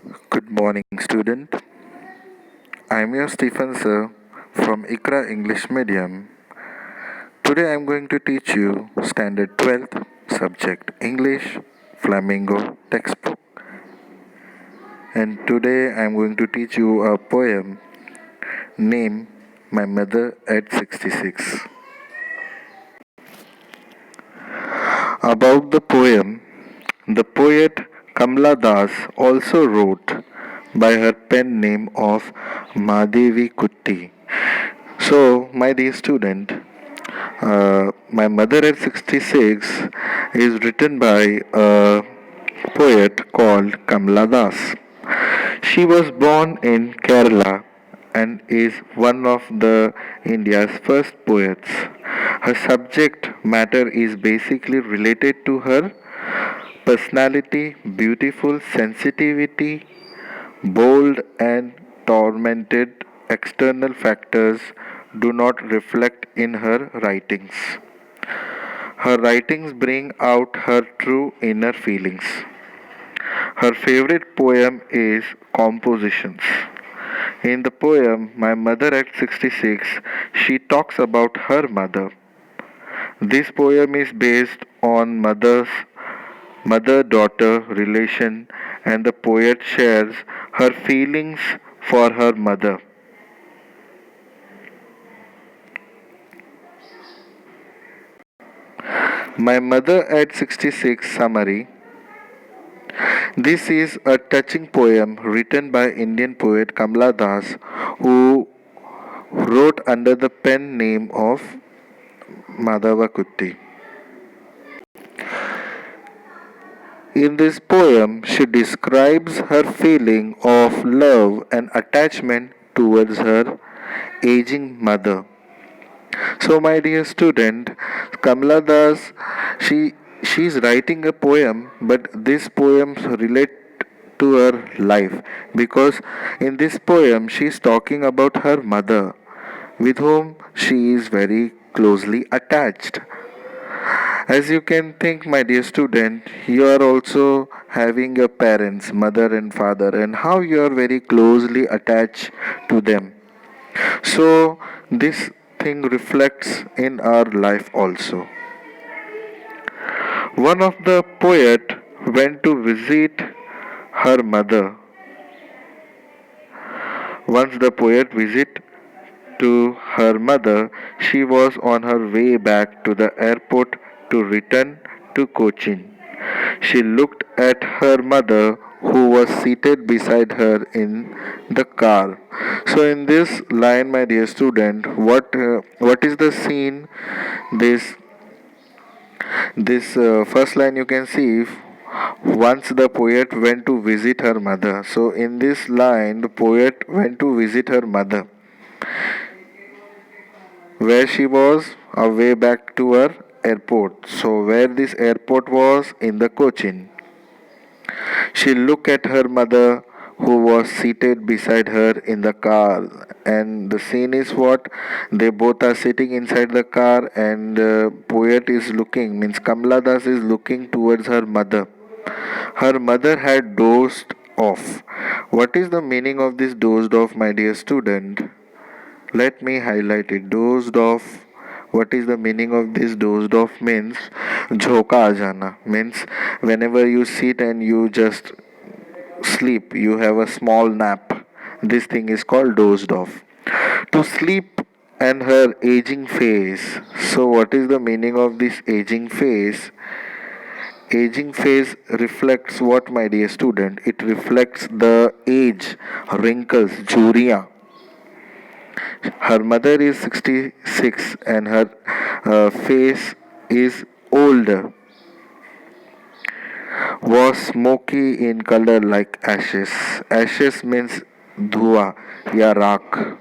Good morning, student. I am your Stephen sir from ICRA English Medium. Today I am going to teach you Standard 12th subject English Flamingo textbook. And today I am going to teach you a poem named My Mother at 66. About the poem, the poet Kamla Das also wrote by her pen name of Madevi Kutti. So, my dear student, My Mother at 66 is written by a poet called Kamla Das. She was born in Kerala and is one of the India's first poets. Her subject matter is basically related to her personality, beautiful sensitivity, bold and tormented external factors do not reflect in her writings. Her writings bring out her true inner feelings. Her favorite poem is Compositions. In the poem My Mother at 66, she talks about her mother. This poem is based on mother-daughter relation and the poet shares her feelings for her mother. My Mother at 66 summary. This is a touching poem written by Indian poet Kamla Das who wrote under the pen name of Madhava Kutti. In this poem, she describes her feeling of love and attachment towards her aging mother. So, my dear student, Kamala Das, she's writing a poem, but these poems relate to her life because in this poem she's talking about her mother, with whom she is very closely attached. As you can think, my dear student, you are also having your parents, mother and father, and how you are very closely attached to them. So, this thing reflects in our life also. One of the poet went to visit her mother. Once the poet visit to her mother, she was on her way back to the airport to return to Cochin. She looked at her mother who was seated beside her in the car. So in this line, my dear student, what is the scene? This first line you can see. Once the poet went to visit her mother. So in this line, the poet went to visit her mother, where she was away back to her airport. So where this airport was in the Cochin. She looked at her mother who was seated beside her in the car, and the scene is what they both are sitting inside the car and poet is looking, means Kamala Das is looking towards her mother. Her mother had dozed off. What is the meaning of this dozed off, my dear student? Let me highlight it. Dozed off. What is the meaning of this dozed off means? Jhoka aa jana. Means whenever you sit and you just sleep, you have a small nap. This thing is called dozed off. To sleep and her aging phase. So, what is the meaning of this aging phase? Aging phase reflects what, my dear student? It reflects the age, wrinkles, juria. Her mother is 66 and her face is older, was smoky in color like ashes. Ashes means dhua ya rak.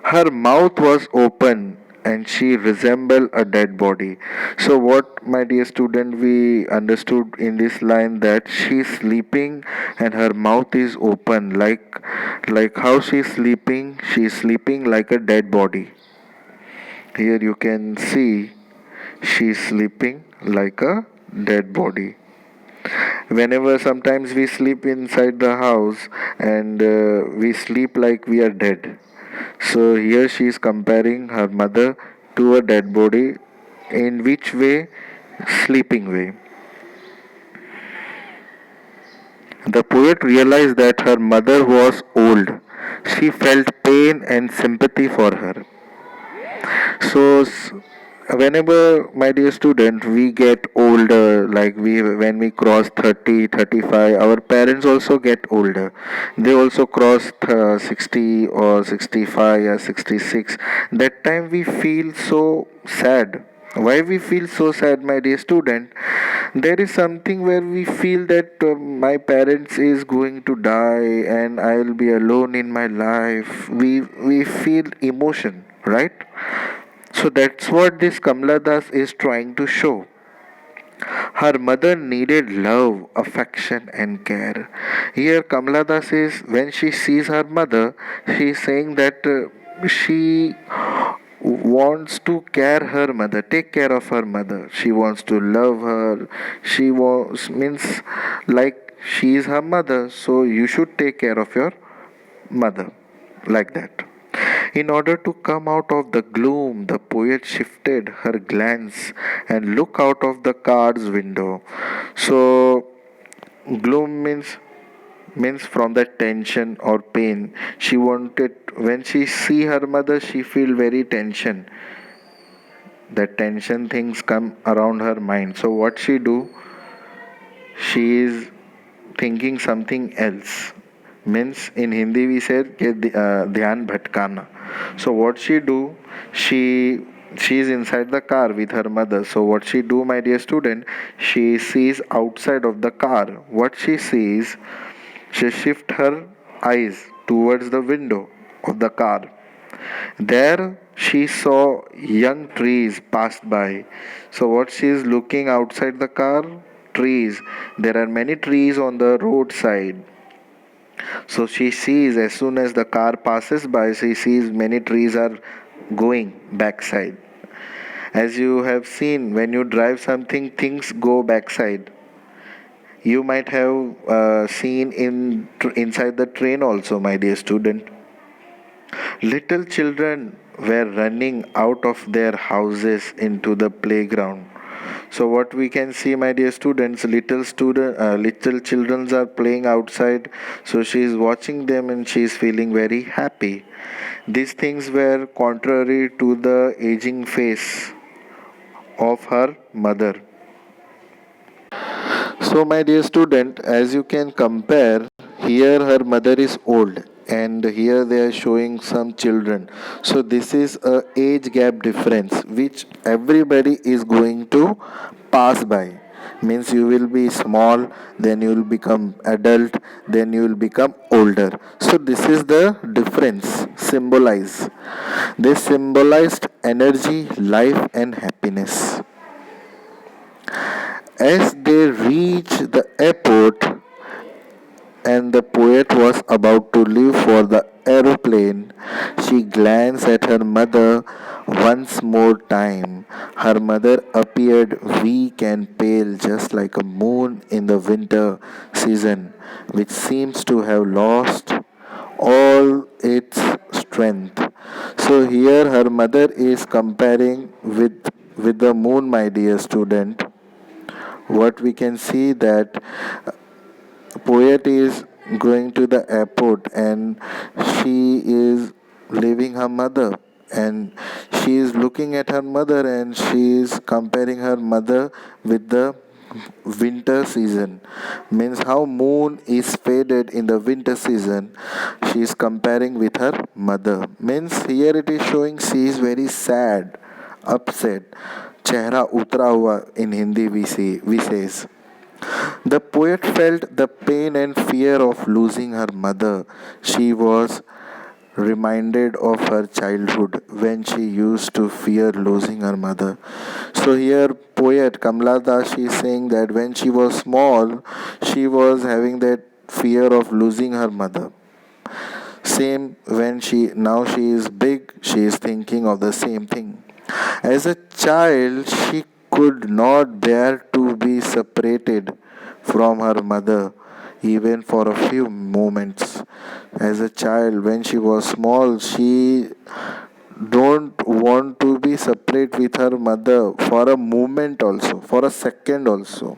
Her mouth was open and she resembled a dead body. So what, my dear student, we understood in this line that she is sleeping and her mouth is open, like how she is sleeping. She is sleeping like a dead body. Here you can see she is sleeping like a dead body. Whenever sometimes we sleep inside the house and we sleep like we are dead. So here she is comparing her mother to a dead body. In which way? Sleeping way. The poet realized that her mother was old. She felt pain and sympathy for her. So, whenever, my dear student, we get older, like when we cross 30, 35, our parents also get older. They also cross 60 or 65 or 66. That time we feel so sad. Why we feel so sad, my dear student? There is something where we feel that my parents is going to die and I will be alone in my life. We feel emotion, right? So that's what this Kamala Das is trying to show. Her mother needed love, affection, and care. Here, Kamala Das is, when she sees her mother, she is saying that she wants to care her mother, take care of her mother. She wants to love her. She was means like she is her mother, so you should take care of your mother, like that. In order to come out of the gloom, the poet shifted her glance and looked out of the car's window. So, gloom means from that tension or pain. She wanted, when she see her mother, she feel very tension. That tension things come around her mind. So what she do? She is thinking something else. Means in Hindi we said कि ध्यान भटकाना. So what she do? She is inside the car with her mother. So what she do, my dear student? She sees outside of the car. What she sees? She shift her eyes towards the window of the car. There she saw young trees passed by. So what she is looking outside the car? Trees. There are many trees on the roadside. So she sees as soon as the car passes by, she sees many trees are going backside. As you have seen, when you drive something, things go backside. You might have seen inside the train also, my dear student. Little children were running out of their houses into the playground. So what we can see, my dear students, little children are playing outside. So she is watching them and she is feeling very happy. These things were contrary to the aging face of her mother. So, my dear student, as you can compare, here her mother is old and here they are showing some children. So, this is a age gap difference which everybody is going to pass by. Means you will be small, then you will become adult, then you will become older. So, this is the difference symbolize. They symbolized energy, life, and happiness. As they reached the airport and the poet was about to leave for the aeroplane, she glanced at her mother once more time. Her mother appeared weak and pale, just like a moon in the winter season, which seems to have lost all its strength. So here her mother is comparing with the moon, my dear student. What we can see that poet is going to the airport and she is leaving her mother and she is looking at her mother and she is comparing her mother with the winter season. Means how moon is faded in the winter season, she is comparing with her mother. Means here it is showing she is very sad, upset, चेहरा उतरा हुआ in Hindi we says. The poet felt the pain and fear of losing her mother. She was reminded of her childhood when she used to fear losing her mother. So here poet Kamala Das is saying that when she was small, she was having that fear of losing her mother. Same when she is big, she is thinking of the same thing. As a child, she could not bear to be separated from her mother, even for a few moments. As a child, when she was small, she don't want to be separate with her mother for a moment also, for a second also.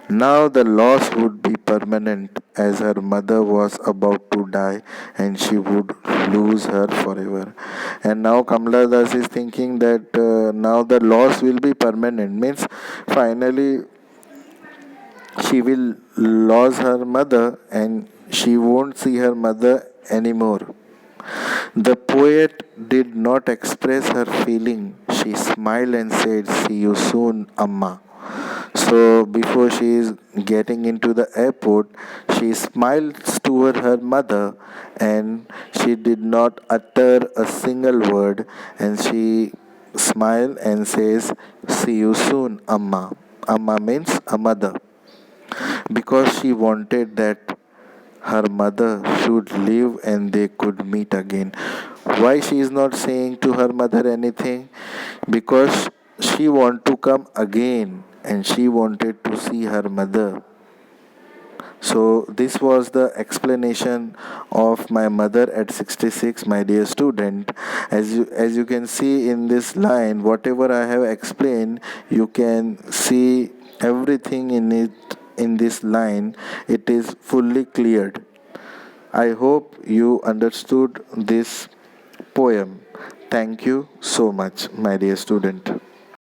Now the loss would be permanent, as her mother was about to die and she would lose her forever. And now Kamala Das is thinking that now the loss will be permanent, means finally she will lose her mother and she won't see her mother anymore. The poet did not express her feeling. She smiled and said, "See you soon, Amma." So before she is getting into the airport, she smiles toward her mother and she did not utter a single word, and she smiled and says, "See you soon, Amma." Amma means a mother, because she wanted that her mother should live and they could meet again. Why she is not saying to her mother anything? Because she want to come again and she wanted to see her mother. So this was the explanation of my mother at 66, my dear student. As you can see in this line, whatever I have explained, you can see everything in it. In this line, it is fully cleared. I hope you understood this poem. Thank you so much, my dear student.